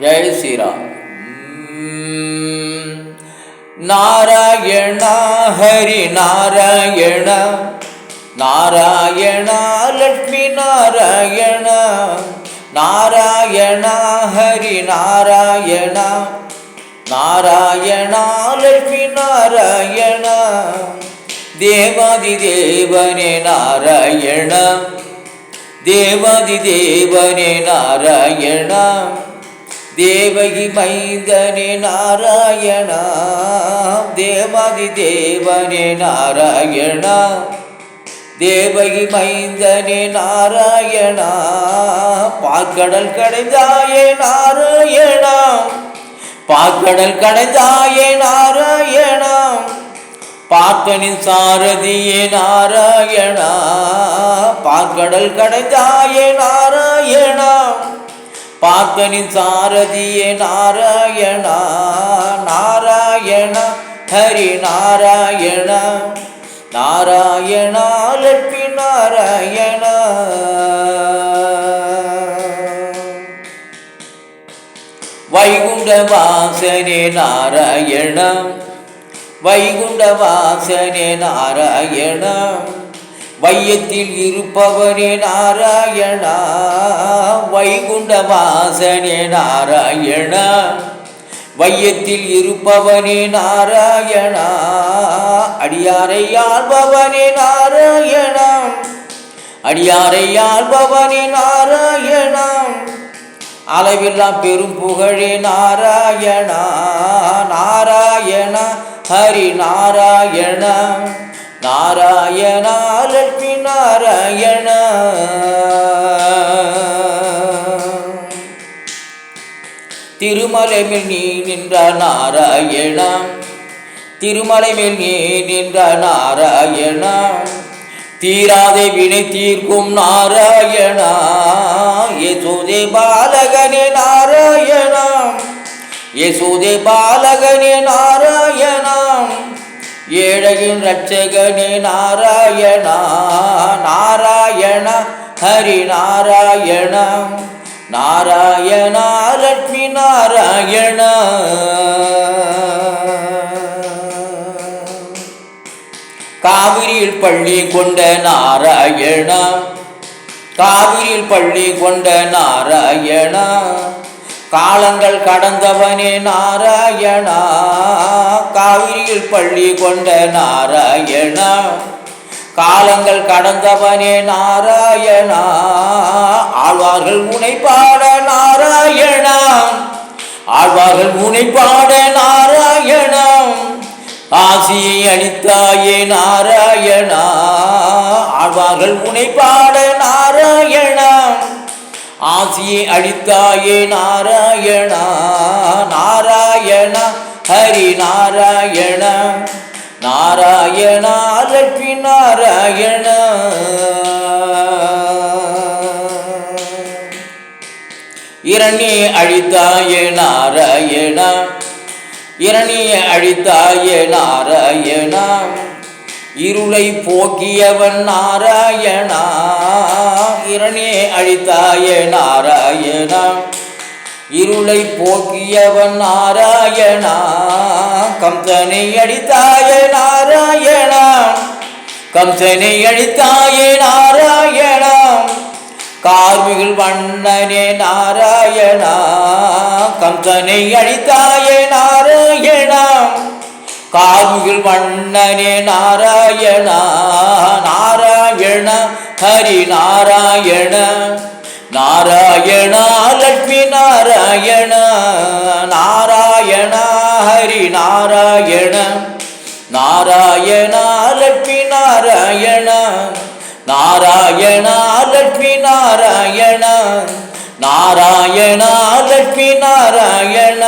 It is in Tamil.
ஜெய் ஸ்ரீராம். நாராயண ஹரி நாராயண நாராயண லட்சுமி நாராயண நாராயண ஹரி நாராயண நாராயண லட்சுமி நாராயண தேவாதி தேவனே நாராயண தேவாதி தேவனே நாராயண தேவகி மைந்தனே நாராயண தேவாதி தேவனே நாராயண தேவகி மைந்தனே நாராயண பாக்கடல் கடைந்தாயே நாராயண பாக்கடல் கடைந்தாயே நாராயண பார்த்தனின் சாரதியே நாராயண பாக்கடல் கடைந்தாயே நாராயண பார்த்தனின் சாரதியே நாராயண நாராயண ஹரி நாராயண நாராயண லட்சுமி நாராயண வைகுண்ட வாசனே நாராயண வைகுண்ட வாசனே நாராயண வையத்தில் இருப்பவனே நாராயண வைகுண்ட வாசனே நாராயண வையத்தில் இருப்பவனே நாராயண அடியாரை ஆள்பவனே நாராயண அடியாரை ஆள்பவனே நாராயண அளவில்லா பெரும் புகழே நாராயண நாராயண ஹரி நாராயண நாராயண லட்சுமி நாராயண திருமலை மேல் நீ நின்ற நாராயண திருமலை மேல் நீ நின்ற நாராயண தீராதை வினை தீர்க்கும் நாராயண யசோதே பாலகனே நாராயண யசோதே பாலகனே நாராயண ஏழையின் ரட்சகனே நாராயண நாராயண ஹரி நாராயண நாராயண லட்சுமி நாராயண காவிரியில் பள்ளி கொண்ட நாராயண காவிரியில் பள்ளி கொண்ட நாராயண காலங்கள் கடந்தவனே நாராயண காவிரியில் பள்ளி கொண்ட நாராயண காலங்கள் கடந்தவனே நாராயண ஆழ்வார்கள் உனை பாட நாராயண ஆழ்வார்கள் உனை பாட நாராயண ஆசியை அளித்தாயே நாராயண ஆழ்வார்கள் உனை பாட நாராயண ஆசியை அளித்தாயே நாராயண நாராயண ஹரி நாராயண நாராயண லட்சுமி நாராயண இரணியை அழித்தாயே நாராயண இரணியை அழித்தாயே நாராயண இருளை போக்கியவன் நாராயண இரணியை அழித்தாயே நாராயண இருளை போக்கியவன் நாராயண கம்சனை அழித்தாயே நாராயண கம்சனை அழித்தாயே நாராயண கார்மிகள் வண்ணனே நாராயண கம்சனை அழித்தாயே நாராயண கார்மிகள் வண்ணனே நாராயண நாராயண ஹரி நாராயண நாராயண லட்சுமி நாராயண நாராயண ஹரி நாராயண நாராயண லட்சுமி நாராயண நாராயண லட்சுமி நாராயண நாராயண லட்சுமி நாராயண